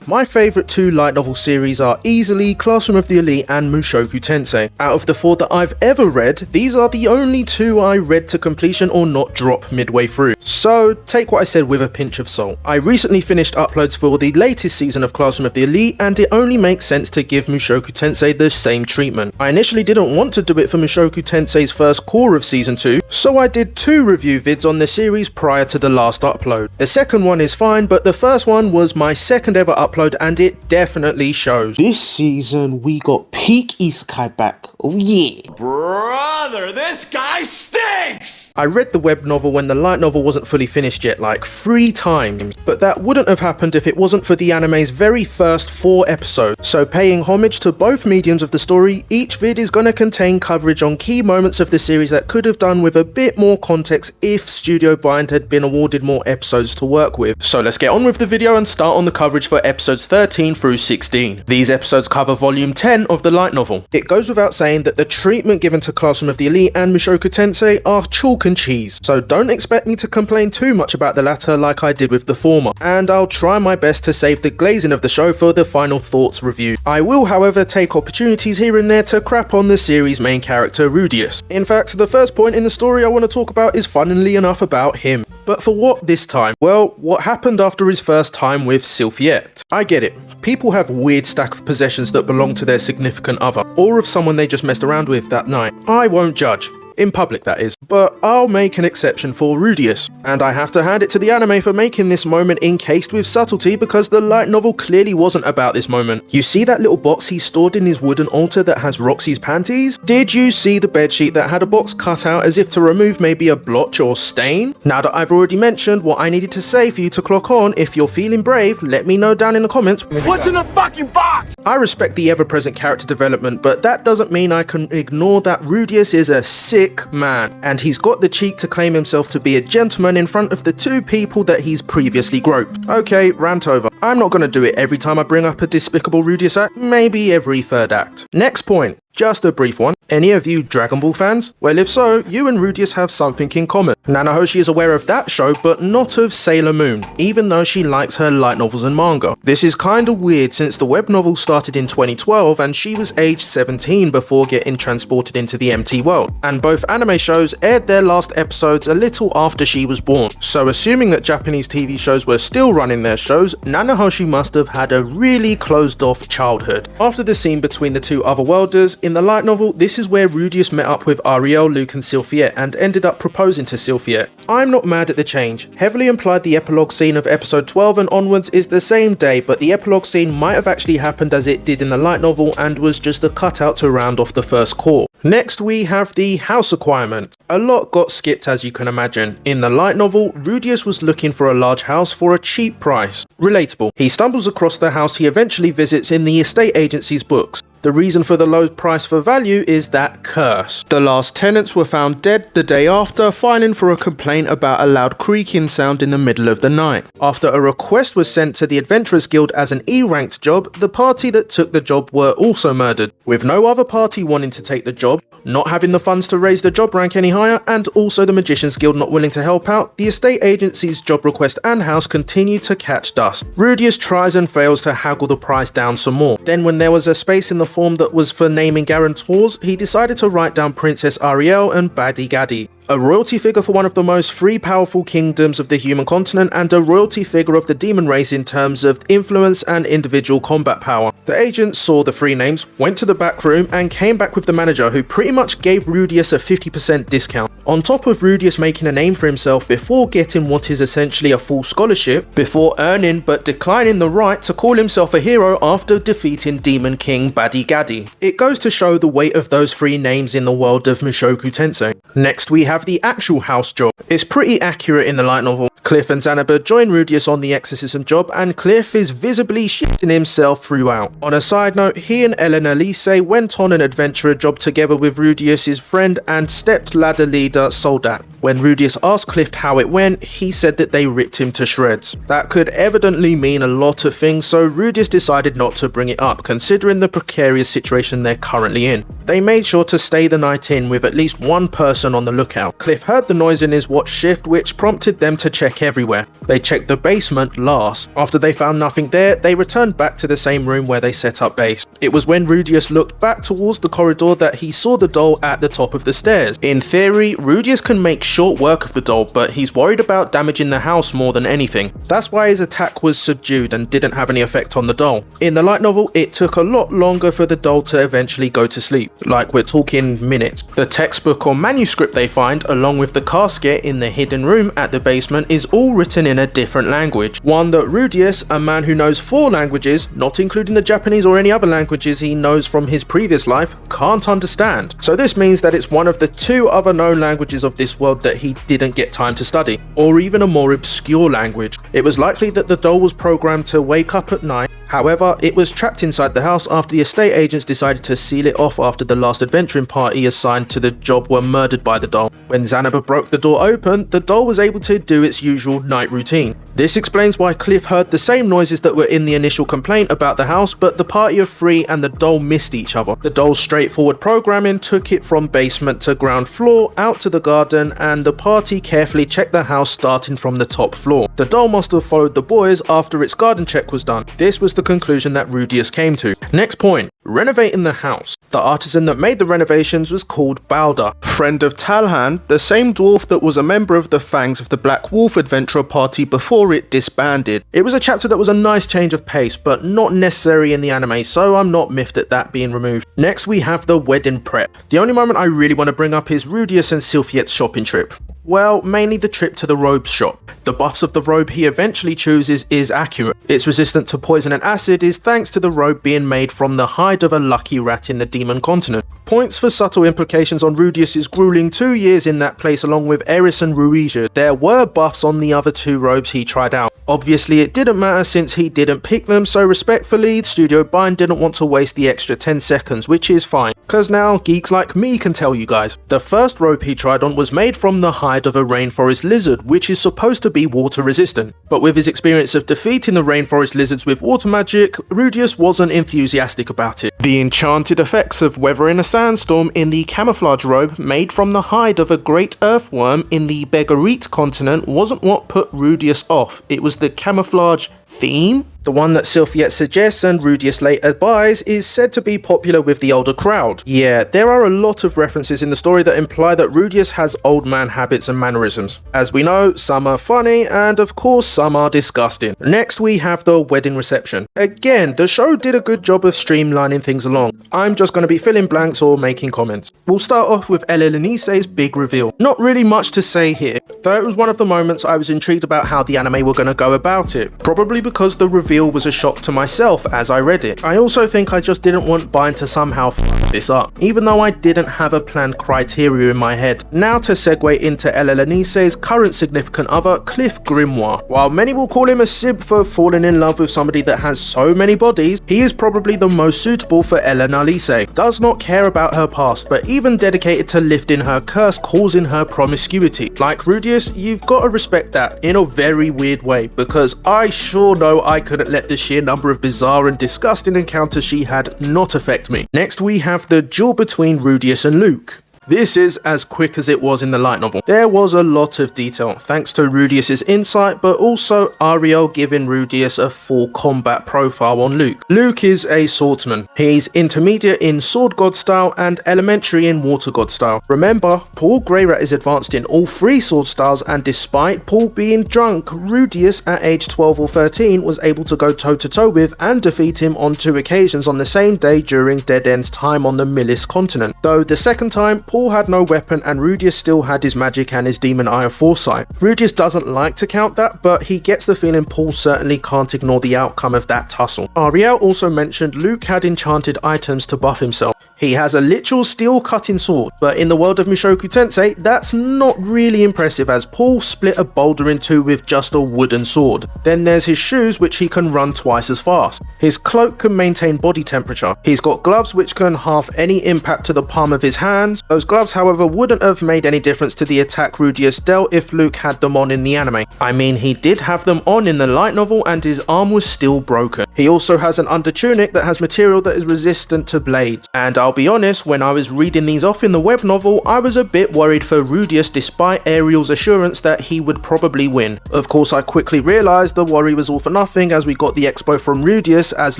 My favourite two light novel series are easily Classroom of the Elite and Mushoku Tensei. Out of the 4 that I've ever read, these are the only 2 I read to completion or not drop midway through. So take what I said with a pinch of salt. I recently finished uploads for the latest season of Classroom of the Elite, and it only makes sense to give Mushoku Tensei the same treatment. I initially didn't want to do it for Mushoku Tensei's first core of season 2, so I did 2 review vids on the series prior to the last upload. The second one is fine, but the first one was my second ever upload and it definitely shows. This season we got peak Isekai back. Oh yeah. Brother, this guy stinks! I read the web novel when the light novel wasn't fully finished yet, like 3 times, but that wouldn't have happened if it wasn't for the anime's very first 4 episodes. So paying homage to both mediums of the story, each vid is gonna contain coverage on key moments of the series that could have done with a bit more context if Studio Bind had been awarded more episodes to work with. So let's get on with the video and start on the coverage for episodes 13 through 16. These episodes cover volume 10 of the light novel. It goes without saying that the treatment given to Classroom of the Elite and Mushoku Tensei are chalk and cheese, so don't expect me to complain too much about the latter like I did with the former, and I'll try my best to save the glazing of the show for the final thoughts review. I will however take opportunities here and there to crap on the series' main character Rudeus. In fact, the first point in the story I want to talk about is funnily enough about him. But for what this time? Well, what happened after his first time with Sylphiette. I get it. People have weird stack of possessions that belong to their significant other, or of someone they just messed around with that night. I won't judge. In public, that is. But I'll make an exception for Rudeus. And I have to hand it to the anime for making this moment encased with subtlety, because the light novel clearly wasn't about this moment. You see that little box he stored in his wooden altar that has Roxy's panties? Did you see the bedsheet that had a box cut out as if to remove maybe a blotch or stain? Now that I've already mentioned what I needed to say for you to clock on, if you're feeling brave, let me know down in the comments. What's in the fucking box? I respect the ever-present character development, but that doesn't mean I can ignore that Rudeus is a sick man, and he's got the cheek to claim himself to be a gentleman in front of the 2 people that he's previously groped. Okay, rant over. I'm not gonna do it every time I bring up a despicable Rudeus act, maybe every 3rd act. Next point. Just a brief one. Any of you Dragon Ball fans? Well, if so, you and Rudeus have something in common. Nanahoshi is aware of that show, but not of Sailor Moon, even though she likes her light novels and manga. This is kinda weird since the web novel started in 2012 and she was aged 17 before getting transported into the MT world, and both anime shows aired their last episodes a little after she was born. So assuming that Japanese TV shows were still running their shows, Nanahoshi must have had a really closed off childhood. After the scene between the 2 otherworlders, in the light novel, this is where Rudeus met up with Ariel, Luke and Sylphiette and ended up proposing to Sylphiette. I'm not mad at the change. Heavily implied the epilogue scene of episode 12 and onwards is the same day, but the epilogue scene might have actually happened as it did in the light novel and was just a cutout to round off the first core. Next we have the house acquirement. A lot got skipped as you can imagine. In the light novel, Rudeus was looking for a large house for a cheap price. Relatable. He stumbles across the house he eventually visits in the estate agency's books. The reason for the low price for value is that curse. The last tenants were found dead the day after, filing for a complaint about a loud creaking sound in the middle of the night. After a request was sent to the Adventurers Guild as an E-ranked job, the party that took the job were also murdered. With no other party wanting to take the job, not having the funds to raise the job rank any higher, and also the Magicians Guild not willing to help out, the estate agency's job request and house continue to catch dust. Rudeus tries and fails to haggle the price down some more. Then when there was a space in the form that was for naming guarantors, he decided to write down Princess Ariel and Baddie Gaddy. A royalty figure for one of the most free powerful kingdoms of the human continent and a royalty figure of the demon race in terms of influence and individual combat power. The agent saw the 3 names, went to the back room and came back with the manager, who pretty much gave Rudeus a 50% discount. On top of Rudeus making a name for himself before getting what is essentially a full scholarship, before earning but declining the right to call himself a hero after defeating Demon King Baddie Gaddy. It goes to show the weight of those 3 names in the world of Mushoku Tensei. Next we have the actual house job. It's pretty accurate in the light novel. Cliff and Xanaba join Rudeus on the exorcism job, and Cliff is visibly shitting himself throughout. On a side note, he and Eleanor Lise went on an adventurer job together with Rudeus' friend and stepped ladder leader Soldat. When Rudeus asked Cliff how it went, he said that they ripped him to shreds. That could evidently mean a lot of things, so Rudeus decided not to bring it up, considering the precarious situation they're currently in. They made sure to stay the night in with at least one person on the lookout. Cliff heard the noise in his watch shift, which prompted them to check everywhere. They checked the basement last. After they found nothing there, they returned back to the same room where they set up base. It was when Rudeus looked back towards the corridor that he saw the doll at the top of the stairs. In theory, Rudeus can make short work of the doll, but he's worried about damaging the house more than anything. That's why his attack was subdued and didn't have any effect on the doll. In the light novel, it took a lot longer for the doll to eventually go to sleep, like we're talking minutes. The textbook or manuscript they find, along with the casket in the hidden room at the basement, is all written in a different language. One that Rudeus, a man who knows 4 languages, not including the Japanese or any other languages he knows from his previous life, can't understand. So this means that it's one of the 2 other known languages of this world that he didn't get time to study, or even a more obscure language. It was likely that the doll was programmed to wake up at night. However, it was trapped inside the house after the estate agents decided to seal it off after the last adventuring party assigned to the job were murdered by the doll. When Xanaba broke the door open, the doll was able to do its usual night routine. This explains why Cliff heard the same noises that were in the initial complaint about the house, but the party of 3 and the doll missed each other. The doll's straightforward programming took it from basement to ground floor, out to the garden, and the party carefully checked the house starting from the top floor. The doll must have followed the boys after its garden check was done. This was the conclusion that Rudeus came to. Next point, renovating the house. The artisan that made the renovations was called Balder, friend of Talhan, the same dwarf that was a member of the Fangs of the Black Wolf adventurer party before it disbanded. It was a chapter that was a nice change of pace, but not necessary in the anime, so I'm not miffed at that being removed. Next we have the wedding prep. The only moment I really want to bring up is Rudeus and Sylphiette's shopping trip. Well, mainly the trip to the robes shop. The buffs of the robe he eventually chooses is accurate. It's resistant to poison and acid is thanks to the robe being made from the hide of a lucky rat in the demon continent. Points for subtle implications on Rudeus' grueling 2 years in that place along with Eris and Ruija. There were buffs on the other 2 robes he tried out. Obviously it didn't matter since he didn't pick them, so respectfully, Studio Bind didn't want to waste the extra 10 seconds, which is fine, cause now geeks like me can tell you guys. The first robe he tried on was made from the hide of a rainforest lizard, which is supposed to be water resistant. But with his experience of defeating the rainforest lizards with water magic, Rudeus wasn't enthusiastic about it. The enchanted effects of weathering a sandstorm in the camouflage robe made from the hide of a great earthworm in the Begarit continent wasn't what put Rudeus off, it was the camouflage theme. The one that Sylphiette suggests and Rudeus later buys is said to be popular with the older crowd. Yeah, there are a lot of references in the story that imply that Rudeus has old man habits and mannerisms. As we know, some are funny and of course some are disgusting. Next we have the wedding reception. Again, the show did a good job of streamlining things along. I'm just going to be filling blanks or making comments. We'll start off with Elenise's big reveal. Not really much to say here, though it was one of the moments I was intrigued about how the anime were going to go about it. Probably because the reveal was a shock to myself as I read it. I also think I just didn't want Bind to somehow f this up, even though I didn't have a planned criteria in my head. Now to segue into Elenise's current significant other, Cliff Grimoire. While many will call him a sib for falling in love with somebody that has so many bodies, he is probably the most suitable for Elenice. Does not care about her past, but even dedicated to lifting her curse causing her promiscuity. Like Rudeus, you've got to respect that in a very weird way, because I sure know I couldn't let the sheer number of bizarre and disgusting encounters she had not affect me. Next we have the duel between Rudeus and Luke. This is as quick as it was in the light novel. There was a lot of detail, thanks to Rudeus' insight, but also Ariel giving Rudeus a full combat profile on Luke. Luke is a swordsman. He's intermediate in sword god style and elementary in water god style. Remember, Paul Greyrat is advanced in all 3 sword styles, and despite Paul being drunk, Rudeus at age 12 or 13 was able to go toe to toe with and defeat him on 2 occasions on the same day during Dead End's time on the Millis continent. Though the second time, Paul had no weapon and Rudeus still had his magic and his demon eye of foresight. Rudeus doesn't like to count that, but he gets the feeling Paul certainly can't ignore the outcome of that tussle. Ariel also mentioned Luke had enchanted items to buff himself. He has a literal steel cutting sword, but in the world of Mushoku Tensei, that's not really impressive as Paul split a boulder in 2 with just a wooden sword. Then there's his shoes, which he can run twice as fast. His cloak can maintain body temperature. He's got gloves which can halve any impact to the palm of his hands. Those gloves, however, wouldn't have made any difference to the attack Rudeus dealt if Luke had them on in the anime. I mean, he did have them on in the light novel and his arm was still broken. He also has an under tunic that has material that is resistant to blades, and I'll be honest, when I was reading these off in the web novel, I was a bit worried for Rudeus despite Ariel's assurance that he would probably win. Of course, I quickly realised the worry was all for nothing as we got the expo from Rudeus as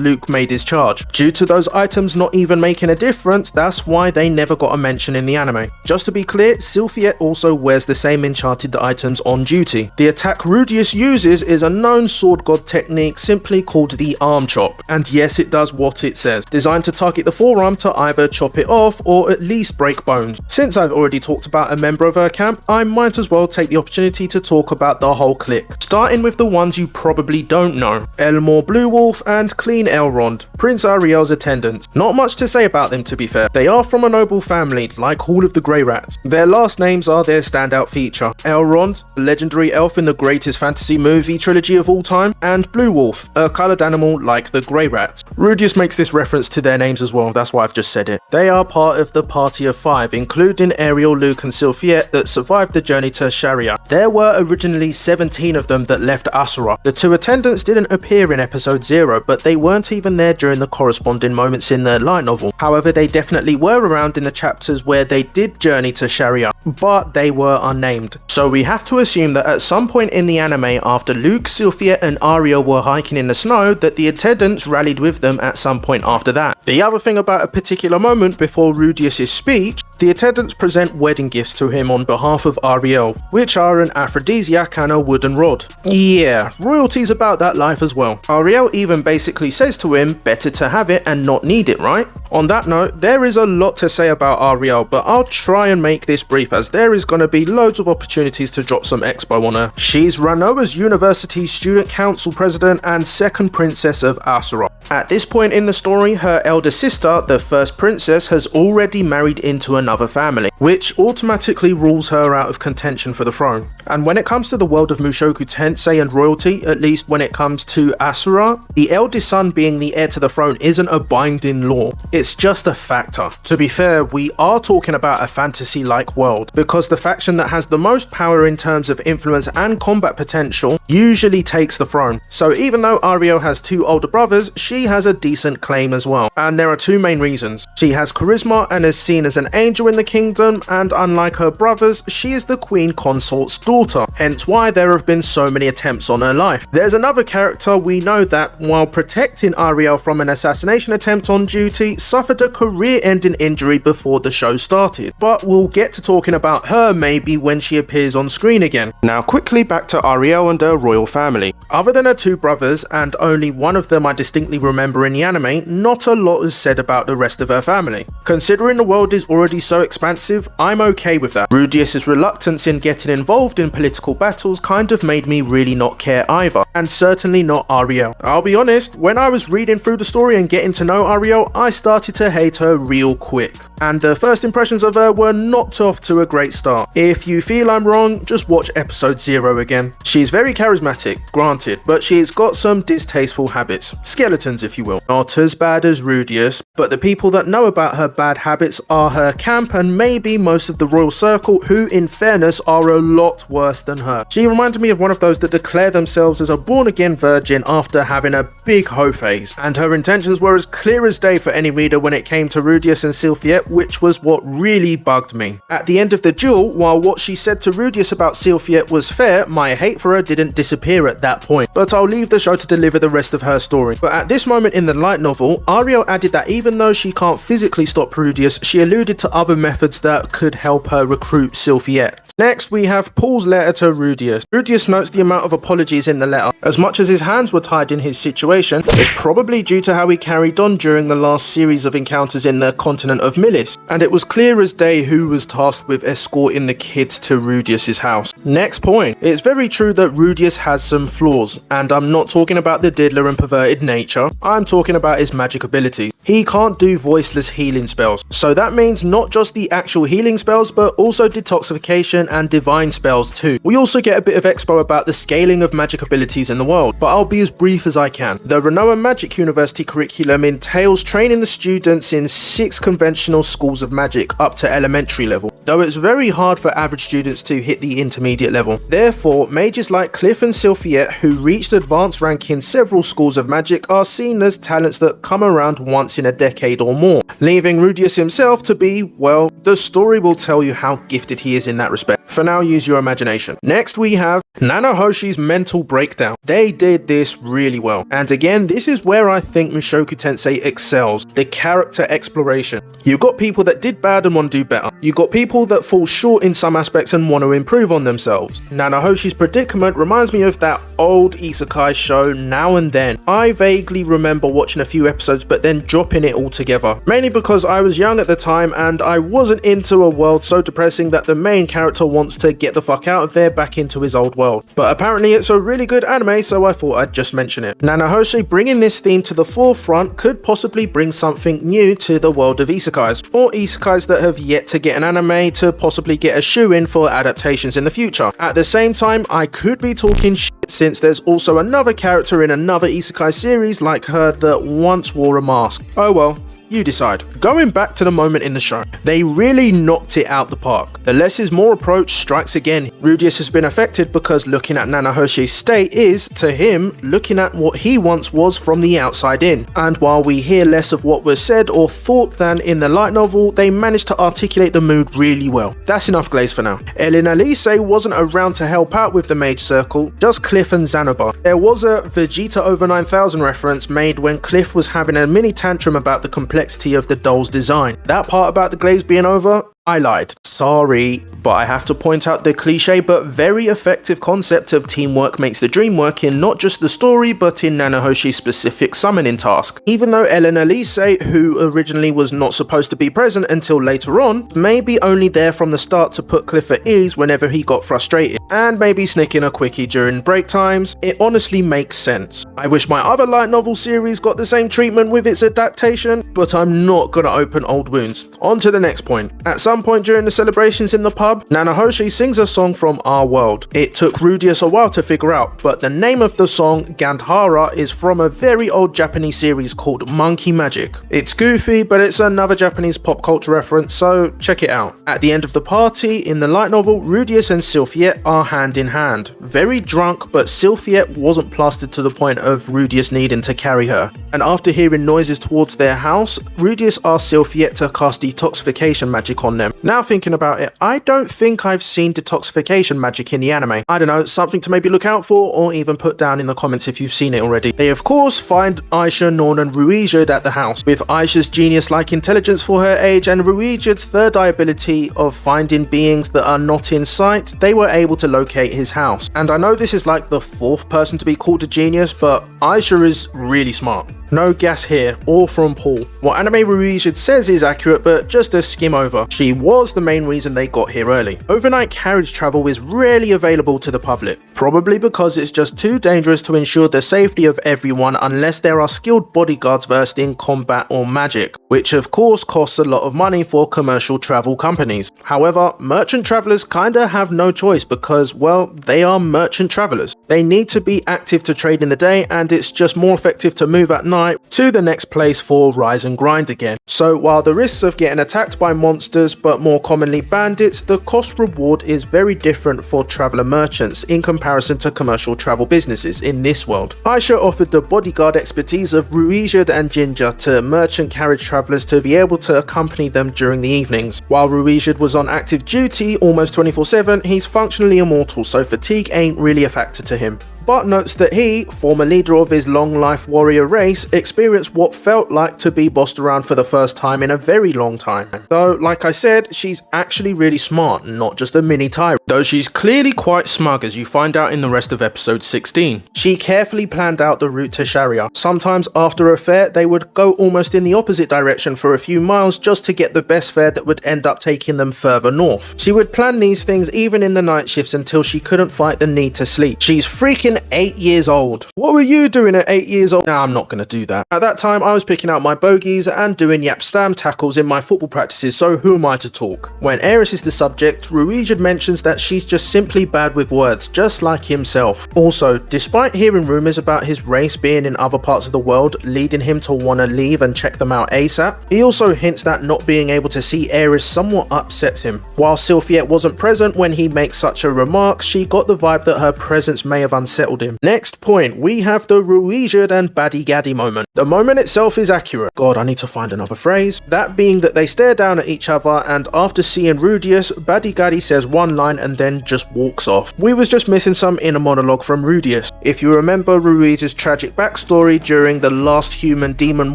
Luke made his charge. Due to those items not even making a difference, that's why they never got a mention in the anime. Just to be clear, Sylphiette also wears the same enchanted items on duty. The attack Rudeus uses is a known sword god technique simply called the arm chop, and yes, it does what it says, designed to target the forearm to either chop it off or at least break bones. Since I've already talked about a member of her camp, I might as well take the opportunity to talk about the whole clique, starting with the ones you probably don't know: Elmore Blue Wolf and Clean Elrond, Prince Ariel's attendants. Not much to say about them, to be fair. They are from a noble family, like all of the Grey Rats. Their last names are their standout feature: Elrond, a legendary elf in the greatest fantasy movie trilogy of all time, and Blue Wolf, a coloured animal like the Grey Rats. Rudeus makes this reference to their names as well, that's why I've just said it. They are part of the party of 5, including Ariel, Luke and Sylphiette, that survived the journey to Sharia. There were originally 17 of them that left Asura. The 2 attendants didn't appear in episode 0, but they weren't even there during the corresponding moments in the light novel. However, they definitely were around in the chapters where they did journey to Sharia, but they were unnamed. So we have to assume that at some point in the anime, after Luke, Sylphiette and Ariel were hiking in the snow, that the attendants rallied with them at some point after that. The other thing about a particular moment before Rudeus' speech, the attendants present wedding gifts to him on behalf of Ariel, which are an aphrodisiac and a wooden rod. Yeah, royalty's about that life as well. Ariel even basically says to him, better to have it and not need it, right? On that note, there is a lot to say about Ariel, but I'll try and make this brief as there is going to be loads of opportunities to drop some expo on her. She's Ranoa's University Student Council President and second princess of Asura. At this point in the story, her elder sister, the first princess, has already married into another family, which automatically rules her out of contention for the throne. And when it comes to the world of Mushoku Tensei and royalty, at least when it comes to Asura, the eldest son being the heir to the throne isn't a binding law. It's just a factor. To be fair, we are talking about a fantasy-like world, because the faction that has the most power in terms of influence and combat potential usually takes the throne. So even though Ariel has 2 older brothers, she has a decent claim as well. And there are 2 main reasons. She has charisma and is seen as an angel in the kingdom, and unlike her brothers, she is the queen consort's daughter, hence why there have been so many attempts on her life. There's another character we know that, while protecting Ariel from an assassination attempt on duty, suffered a career-ending injury before the show started, but we'll get to talking about her maybe when she appears on screen again. Now quickly back to Ariel and her royal family. Other than her 2 brothers, and only one of them I distinctly remember in the anime, not a lot is said about the rest of her family. Considering the world is already so expansive, I'm okay with that. Rudeus' reluctance in getting involved in political battles kind of made me really not care either, and certainly not Ariel. I'll be honest, when I was reading through the story and getting to know Ariel, I started to hate her real quick, and the first impressions of her were not off to a great start. If you feel I'm wrong, just watch episode 0 again. She's very charismatic, granted, but she's got some distasteful habits. Skeletons, if you will. Not as bad as Rudeus, but the people that know about her bad habits are her camp and maybe most of the royal circle, who in fairness are a lot worse than her. She reminded me of one of those that declare themselves as a born-again virgin after having a big hoe phase, and her intentions were as clear as day for any reader when it came to Rudeus and Sylphiette, which was what really bugged me. At the end of the duel, while what she said to Rudeus about Sylphiette was fair, my hate for her didn't disappear at that point, but I'll leave the show to deliver the rest of her story. But at this moment in the light novel, Ariel added that even though she can't physically stop Rudeus, she alluded to other methods that could help her recruit Sylphiette. Next, we have Paul's letter to Rudeus. Rudeus notes the amount of apologies in the letter. As much as his hands were tied in his situation, it's probably due to how he carried on during the last series of encounters in the continent of Milis, and it was clear as day who was tasked with escorting the kids to Rudeus' house. Next point. It's very true that Rudeus has some flaws, and I'm not talking about the diddler and perverted nature, I'm talking about his magic abilities. He can't do voiceless healing spells, so that means not just the actual healing spells, but also detoxification element and divine spells too. We also get a bit of expo about the scaling of magic abilities in the world, but I'll be as brief as I can. The Renoa Magic University curriculum entails training the students in 6 conventional schools of magic up to elementary level, though it's very hard for average students to hit the intermediate level. Therefore, mages like Cliff and Sylphiette, who reached advanced rank in several schools of magic, are seen as talents that come around once in a decade or more, leaving Rudeus himself to be, well, the story will tell you how gifted he is in that respect. For now, use your imagination. Next we have Nanahoshi's mental breakdown. They did this really well. And again, this is where I think Mushoku Tensei excels. The character exploration. You got people that did bad and want to do better. You got people that fall short in some aspects and want to improve on themselves. Nanahoshi's predicament reminds me of that old isekai show Now and Then. I vaguely remember watching a few episodes but then dropping it altogether. Mainly because I was young at the time and I wasn't into a world so depressing that the main character wants to get the fuck out of there back into his old world. But apparently it's a really good anime, so I thought I'd just mention it. Nanahoshi bringing this theme to the forefront could possibly bring something new to the world of isekais, or isekais that have yet to get an anime to possibly get a shoe-in for adaptations in the future. At the same time, I could be talking shit since there's also another character in another isekai series like her that once wore a mask. Oh well. You decide. Going back to the moment in the show, they really knocked it out the park. The less is more approach strikes again. Rudeus has been affected because looking at Nanahoshi's state is, to him, looking at what he once was from the outside in. And while we hear less of what was said or thought than in the light novel, they managed to articulate the mood really well. That's enough glaze for now. Elena Lise wasn't around to help out with the mage circle, just Cliff and Xanobar. There was a Vegeta over 9000 reference made when Cliff was having a mini tantrum about the complexity of the doll's design. That part about the glaze being over, I lied. Sorry, but I have to point out the cliche but very effective concept of teamwork makes the dream work in not just the story but in Nanahoshi's specific summoning task. Even though Elena Lise, who originally was not supposed to be present until later on, may be only there from the start to put Cliff at ease whenever he got frustrated, and maybe sneak in a quickie during break times, it honestly makes sense. I wish my other light novel series got the same treatment with its adaptation, but I'm not gonna open old wounds. On to the next point. At some point during the celebrations in the pub, Nanahoshi sings a song from Our World. It took Rudeus a while to figure out, but the name of the song, Gandhara, is from a very old Japanese series called Monkey Magic. It's goofy, but it's another Japanese pop culture reference, so check it out. At the end of the party, in the light novel, Rudeus and Sylphiette are hand in hand. Very drunk, but Sylphiette wasn't plastered to the point of Rudeus needing to carry her. And after hearing noises towards their house, Rudeus asked Sylphiette to cast detoxification magic on them. Now thinking about it, I don't think I've seen detoxification magic in the anime. I don't know, something to maybe look out for or even put down in the comments if you've seen it already. They of course find Aisha, Norn and Ruijud at the house. With Aisha's genius-like intelligence for her age and Ruijud's third eye ability of finding beings that are not in sight, they were able to locate his house. And I know this is like the 4th person to be called a genius, but Aisha is really smart. No gas here, all from Paul. What Anime Ruijud says is accurate, but just a skim over. She was the main reason they got here early. Overnight carriage travel is rarely available to the public, probably because it's just too dangerous to ensure the safety of everyone unless there are skilled bodyguards versed in combat or magic, which of course costs a lot of money for commercial travel companies. However, merchant travelers kinda have no choice because, well, they are merchant travelers. They need to be active to trade in the day, and it's just more effective to move at night to the next place for rise and grind again. So while the risks of getting attacked by monsters, but more commonly bandits, the cost reward is very different for traveler merchants in comparison to commercial travel businesses in this world. Aisha offered the bodyguard expertise of Ruijud and Ginger to merchant carriage travelers to be able to accompany them during the evenings. While Ruijud was on active duty almost 24/7, he's functionally immortal, so fatigue ain't really a factor to him. But notes that he, former leader of his long life warrior race, experienced what felt like to be bossed around for the first time in a very long time. Though, like I said, she's actually really smart, not just a mini tyrant. Though she's clearly quite smug, as you find out in the rest of episode 16. She carefully planned out the route to Sharia. Sometimes after a fair, they would go almost in the opposite direction for a few miles just to get the best fare that would end up taking them further north. She would plan these things even in the night shifts until she couldn't fight the need to sleep. She's freaking being 8 years old. What were you doing at 8 years old? Nah, I'm not gonna do that. At that time, I was picking out my bogeys and doing yap-stam tackles in my football practices, so who am I to talk? When Aeris is the subject, Rudeus mentions that she's just simply bad with words, just like himself. Also, despite hearing rumours about his race being in other parts of the world, leading him to want to leave and check them out ASAP, he also hints that not being able to see Aeris somewhat upsets him. While Sylphiette wasn't present when he makes such a remark, she got the vibe that her presence may have unsettled him. Next point, we have the Rudeus and Baddie Gaddy moment. The moment itself is accurate. God, I need to find another phrase. That being that they stare down at each other, and after seeing Rudeus, Baddie Gaddy says one line and then just walks off. We was just missing some inner monologue from Rudeus. If you remember Rudeus' tragic backstory during the last human-demon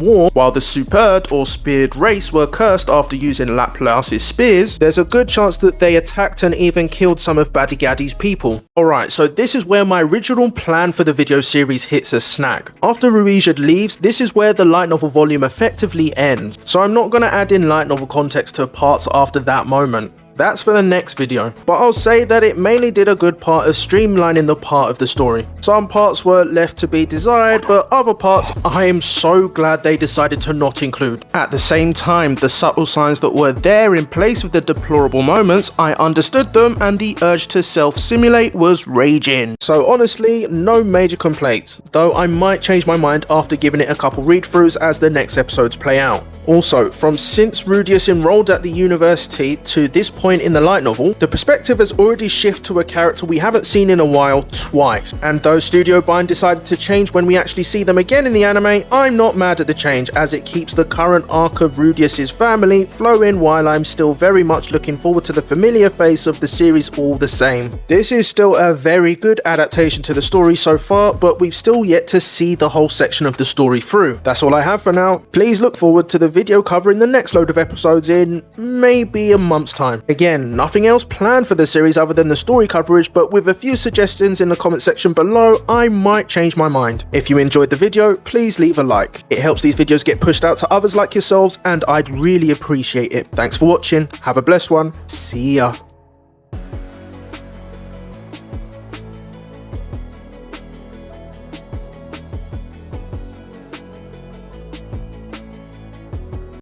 war, while the Supered or Speared race were cursed after using Laplace's spears, there's a good chance that they attacked and even killed some of Baddie Gaddy's people. Alright, so this is where my original plan for the video series hits a snag. After Rudeus leaves, this is where the light novel volume effectively ends, so I'm not going to add in light novel context to parts after that moment. That's for the next video, but I'll say that it mainly did a good part of streamlining the part of the story. Some parts were left to be desired, but other parts I am so glad they decided to not include. At the same time, the subtle signs that were there in place of the deplorable moments, I understood them and the urge to self-simulate was raging. So honestly, no major complaints, though I might change my mind after giving it a couple read-throughs as the next episodes play out. Also, from since Rudeus enrolled at the university to this point in the light novel, the perspective has already shifted to a character we haven't seen in a while twice. And though Studio Bind decided to change when we actually see them again in the anime, I'm not mad at the change as it keeps the current arc of Rudeus' family flowing while I'm still very much looking forward to the familiar face of the series all the same. This is still a very good adaptation to the story so far, but we've still yet to see the whole section of the story through. That's all I have for now. Please look forward to the video covering the next load of episodes in maybe a month's time. Again, nothing else planned for the series other than the story coverage, but with a few suggestions in the comment section below, I might change my mind. If you enjoyed the video, please leave a like. It helps these videos get pushed out to others like yourselves, and I'd really appreciate it. Thanks for watching, have a blessed one, see ya.